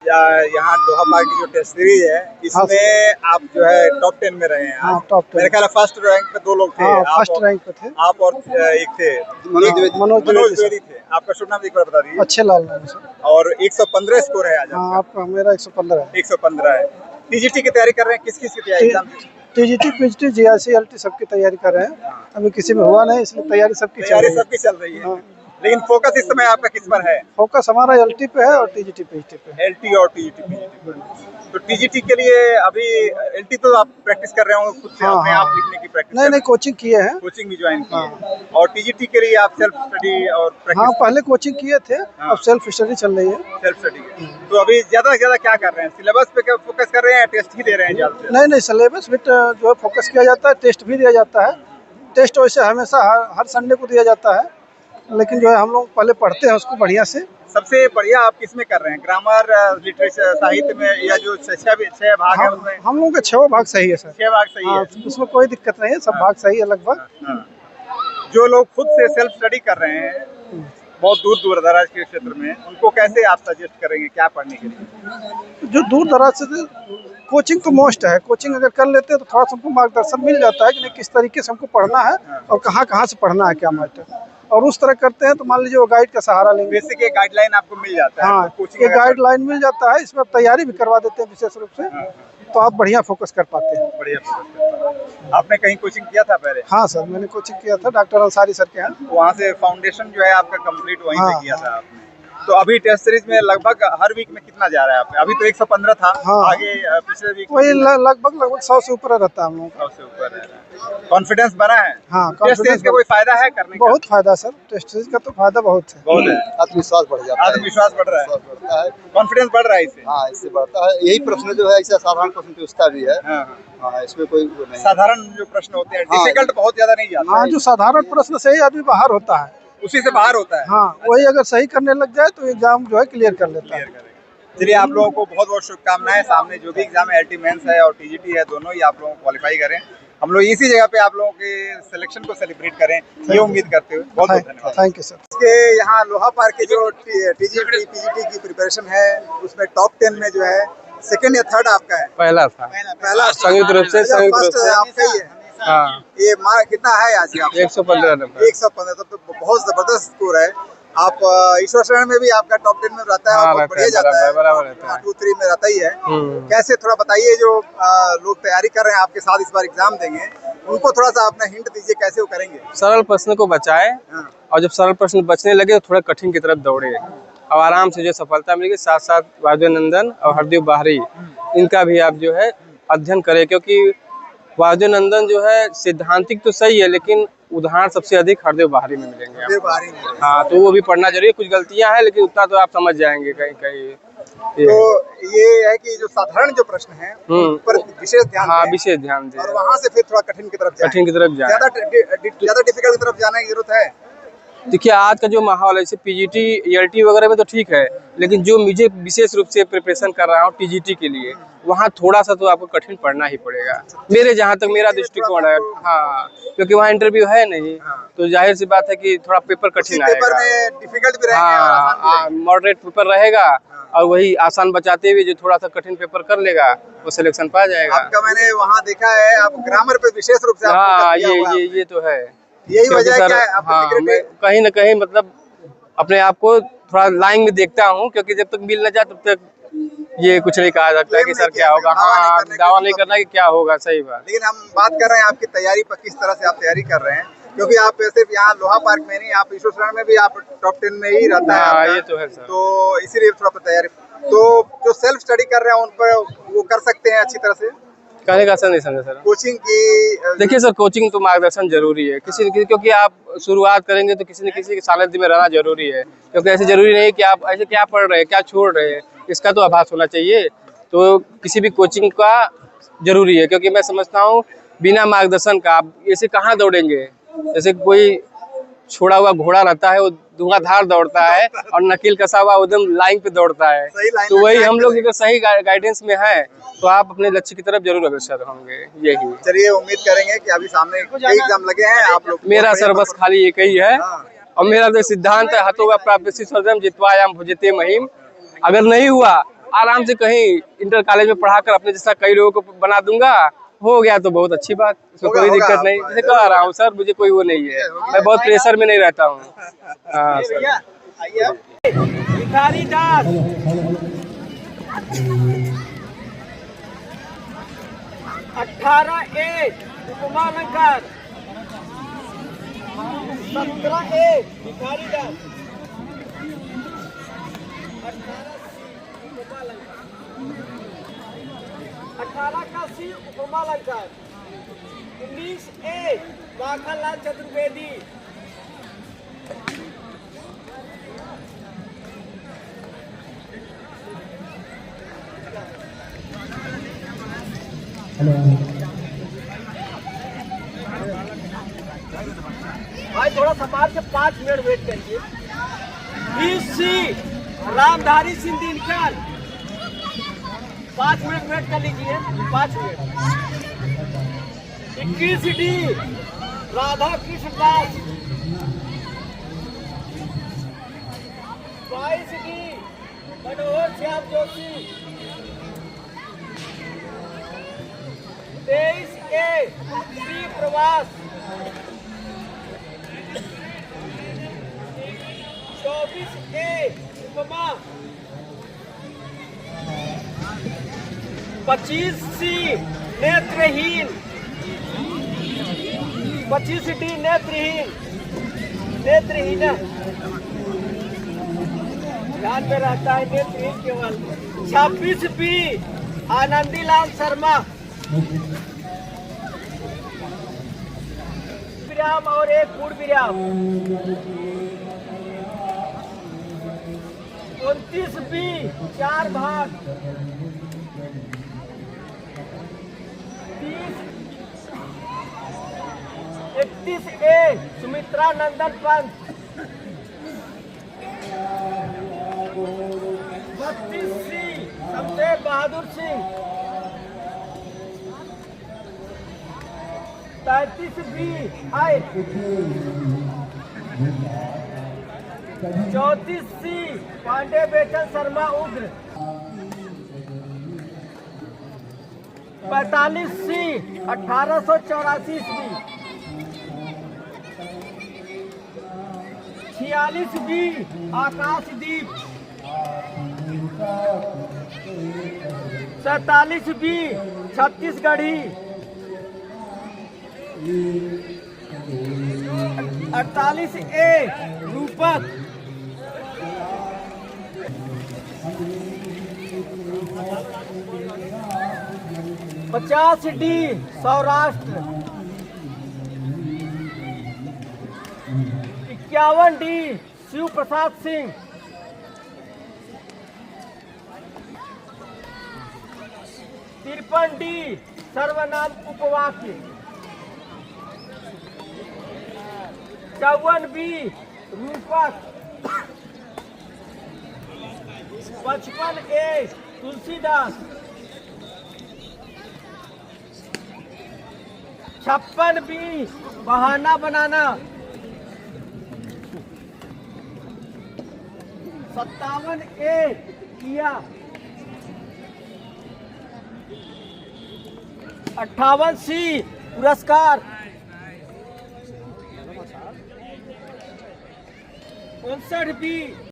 यहाँ लोहा पार्क की जो टेस्ट सीरीज है इसमें आप जो है टॉप 10 में रहे हैं। हाँ, टॉप 10 मेरे ख्याल फर्स्ट रैंक पे 2 लोग थे। हाँ, फर्स्ट रैंक पे थे आप और एक थे मनोज द्विवेदी थे। आपका शुभ नाम एक बार बता दीजिए। अच्छे लाल नाम सर। और 115 स्कोर है आज हाँ, आपका मेरा 115 है। 115 है। टीजीटी की तैयारी कर रहे हैं, किस किस की तैयारी? टीजीटी पीजीटी जीआरसी एलटी सबकी तैयारी कर रहे हैं। अभी किसी में हुआ नहीं, इसलिए तैयारी सबकी चल रही है। लेकिन फोकस इस समय आपका किस पर है? फोकस हमारा एलटी पे है और टीजीटी पीजीटी पे। एलटी और टीजीटी पीजीटी पे। तो टीजीटी के लिए अभी एलटी तो आप प्रैक्टिस कर रहे होंगे खुद से? अपने आप लिखने की प्रैक्टिस? नहीं, कोचिंग किए हैं, कोचिंग भी ज्वाइन की है। और टीजीटी के लिए आप सेल्फ स्टडी और प्रैक्टिस? हाँ, पहले कोचिंग किए थे, अब सेल्फ स्टडी चल रही है। Self study. तो अभी ज्यादा से ज्यादा क्या कर रहे हैं? सिलेबस पे फोकस कर रहे हैं या टेस्ट ही दे रहे हैं ज्यादा? नहीं, सिलेबस भी जो है फोकस किया जाता है, टेस्ट भी दिया जाता है। टेस्ट वैसे हमेशा हर संडे को दिया जाता है, लेकिन जो है हम लोग पहले पढ़ते हैं उसको बढ़िया से। सबसे बढ़िया आप किस में कर रहे हैं? ग्रामर, लिटरेचर, साहित्य में, या जो 6 भाग है उसमें? हम लोगों के 6 भाग सही है सर। 6 भाग सही है, उसमें कोई दिक्कत नहीं है, सब भाग सही है लगभग। जो लोग खुद से सेल्फ स्टडी कर रहे हैं बहुत दूर दराज के क्षेत्र में, उनको कैसे आप सजेस्ट करेंगे क्या पढ़ने के लिए? जो दूर दराज से कोचिंग तो मोस्ट है, कोचिंग अगर कर लेते हैं तो थोड़ा सा हमको मार्गदर्शन मिल जाता है कि नहीं किस तरीके से हमको पढ़ना है और कहाँ से पढ़ना है, क्या मैटर, और उस तरह करते हैं तो मान लीजिए वो गाइड का सहारा लेंगे। बेसिक एक गाइडलाइन आपको मिल जाता है। हाँ, एक गाइडलाइन मिल जाता है, इसमें तैयारी भी करवा देते हैं विशेष रूप से। तो आप बढ़िया फोकस कर पाते हैं। बढ़िया फोकस कर पाते हैं। आपने कहीं कोचिंग किया था पहले? हाँ सर, मैंने कोचिंग किया था डॉक्टर अंसारी सर के यहाँ। वहाँ से फाउंडेशन जो है आपका कंप्लीट वहीं पे किया था आपने। तो अभी टेस्ट सीरीज में लगभग हर वीक में कितना जा रहा है आपका? अभी तो 115 था। हाँ, आगे पिछले वीक वही लगभग 100 से ऊपर रहता है हम लोग। 100 से ऊपर रह रहा है। कॉन्फिडेंस बना है? हाँ, टेस्ट सीरीज का कोई फायदा है करने का? बहुत फायदा सर, टेस्ट सीरीज का तो फायदा बहुत है। आत्मविश्वास बढ़ जाता है। आत्मविश्वास बढ़ रहा है, कॉन्फिडेंस बढ़ रहा है इससे? हाँ, इससे बढ़ता है। यही प्रश्न जो है ऐसा साधारण प्रश्न पूछता भी है। हाँ, इसमें कोई नहीं। साधारण जो प्रश्न होते हैं, डिफिकल्ट बहुत ज्यादा नहीं जाता। हाँ, जो साधारण प्रश्न से ही आदमी बाहर होता है, उसी से बाहर होता है। हाँ, वही अगर सही करने लग जाए तो एग्जाम जो है क्लियर कर लेता है। चलिए, आप लोगों को बहुत बहुत शुभकामनाएं। सामने जो भी एग्जाम है, एलटी मेंस है और टीजीटी है, दोनों ही आप लोगों को क्वालिफाई करें। हम लोग इसी जगह पे आप लोगों के सिलेक्शन को सेलिब्रेट करें, ये उम्मीद करते हुए बहुत बहुत धन्यवाद। Thank you sir. इसके यहाँ लोहा पार्क के जो टीजीटी पीजीटी की प्रिपरेशन है उसमें टॉप 10 में जो है सेकंड या थर्ड आपका है? पहला था। पहला संयुक्त रूप से आपका ही है। हाँ, ये मार्क कितना है आज का? 115 नंबर। 115, तो बहुत जबरदस्त स्कोर है। आप ईश्वर शरण में भी आपका टॉप 10 में रहता है। हाँ, और बढ़िया जाता है, बराबर रहता है। 2-3 में रहता ही है। कैसे, थोड़ा बताइए, जो लोग तैयारी कर रहे हैं आपके साथ इस बार एग्जाम देंगे, उनको थोड़ा सा अपना हिंट दीजिए कैसे वो करेंगे? सरल प्रश्न को बचाए और जब सरल प्रश्न बचने लगे तो थोड़ा कठिन की तरफ दौड़े और आराम से जो सफलता मिलेगी। साथ साथ वासुदेव और हरदेव बाहरी, इनका भी आप जो है अध्ययन करें, क्योंकि वासुदेव जो है सिद्धांतिक तो सही है लेकिन उदाहरण सबसे अधिक हरदेव बाहरी में मिलेंगे आपको। हाँ, तो वो भी पढ़ना जरूरी है। कुछ गलतियां हैं लेकिन उतना तो आप समझ जाएंगे कहीं। तो ये है कि जो साधारण जो प्रश्न है उन पर विशेष ध्यान हाँ, दें विशेष ध्यान दें और वहाँ से फिर थोड़ा कठिन की तरफ जाएं। ज्यादा डिफिकल्ट की तरफ जाने की जरूरत है? देखिए, आज का जो माहौल है, जैसे पीजीटी ईएलटी वगैरह में तो ठीक है, लेकिन जो मुझे विशेष रूप से प्रिपरेशन कर रहा हूँ टीजीटी के लिए, वहाँ थोड़ा सा तो आपको कठिन पढ़ना ही पड़ेगा, मेरे जहाँ तक मेरा दृष्टिकोण है। हाँ, क्योंकि वहाँ इंटरव्यू है नहीं, तो जाहिर सी बात है कि थोड़ा पेपर कठिन आएगा। डिफिकल्ट भी रहेगा। हाँ, मॉडरेट पेपर रहेगा और वही आसान बचाते हुए जो थोड़ा सा कठिन पेपर कर लेगा वो सिलेक्शन पा जाएगा। आपका मैंने वहाँ देखा है, आप ग्रामर पे विशेष रूप से हाँ, ये तो है। यही वजह है क्या? हाँ, मैं कहीं न कहीं मतलब अपने आप को थोड़ा लाइन में देखता हूँ, क्योंकि जब तक मिल न जाए तब तक ये कुछ नहीं कहा सकता कि सर क्या होगा। हाँ, दावा नहीं करना कि क्या होगा, सही बात। लेकिन हम बात कर रहे हैं आपकी तैयारी पर, किस तरह से आप तैयारी कर रहे हैं, क्योंकि आप सिर्फ यहाँ लोहा पार्क में नहीं, आप ईश्वर शरण में भी आप टॉप 10 में ही रहता है। हाँ, ये तो है सर। तो इसीलिए थोड़ा तैयारी, तो जो सेल्फ स्टडी कर रहे हैं उन पर वो कर सकते हैं अच्छी तरह से। कहने का सर नहीं समझा सर। कोचिंग की देखिए सर, कोचिंग तो मार्गदर्शन जरूरी है किसी न किसी, क्योंकि आप शुरुआत करेंगे तो किसी न किसी की सानिध्य में रहना जरूरी है, क्योंकि ऐसे जरूरी नहीं कि आप ऐसे क्या पढ़ रहे हैं क्या छोड़ रहे हैं, इसका तो आभास होना चाहिए। तो किसी भी कोचिंग का जरूरी है, क्योंकि मैं समझता हूँ बिना मार्गदर्शन का आप ऐसे कहाँ दौड़ेंगे। जैसे कोई छोड़ा हुआ घोड़ा रहता है, वो धुआंधार दौड़ता है, और नकील कसा हुआ एकदम लाइन पे दौड़ता है। तो वही हम लोग अगर सही गाइडेंस में है तो आप अपने लक्ष्य की तरफ जरूर अग्रसर होंगे। यही चलिए, उम्मीद करेंगे कि अभी सामने एग्जाम लगे हैं आप लोग। मेरा सर बस खाली एक ही है, और मेरा जो सिद्धांत है हतोगा प्राप्त स्वर्गम जित्वायाम भुजते महिम। अगर नहीं हुआ आराम से कहीं इंटर कॉलेज में पढ़ाकर अपने जैसा कई लोगों को बना दूंगा, हो गया तो बहुत अच्छी बात, इसमें होगा, कोई होगा दिक्कत नहीं। आपको, जैसे कह रहा हूँ सर, मुझे कोई वो नहीं है, मैं बहुत प्रेशर में नहीं रहता हूँ। हाँ सर। भैया आइए आप। भिखारी दास 18A उपमा अलंकार 17A भिखारी दास 18 का सी उपमा अलंकार 19A माखनलाल चतुर्वेदी भाई थोड़ा समाज के 5 मिनट वेट करिए। 20C Ramdhari Singh Dinkar 5 minute wait कर लीजिए, 5 minute. 21D Radha Krishna Das 22D Manohar Shyam Joshi 23A Shri Pravas 24A उपमा 25C नेत्रहीन 25D नेत्रहीन ध्यान में रहता है नेत्रहीन केवल। 26B आनंदीलाल शर्मा विराम और एक पूर्ण विराम। 29B 4 भाग 31A सुमित्रा नंदन पंत 32C शमशेर बहादुर सिंह 33B आए 34C पांडे बेचन शर्मा उग्र 45C 1884 ईस्वी 46B आकाशदीप 47B छत्तीसगढ़ी 48A रूपक 50D Saurashtra 51D Shiv Prasad Singh 53D सर्वनाम उपवाक्य 54B रूपक 55A तुलसीदास 56B बहाना बनाना 57A किया 58C पुरस्कार 59B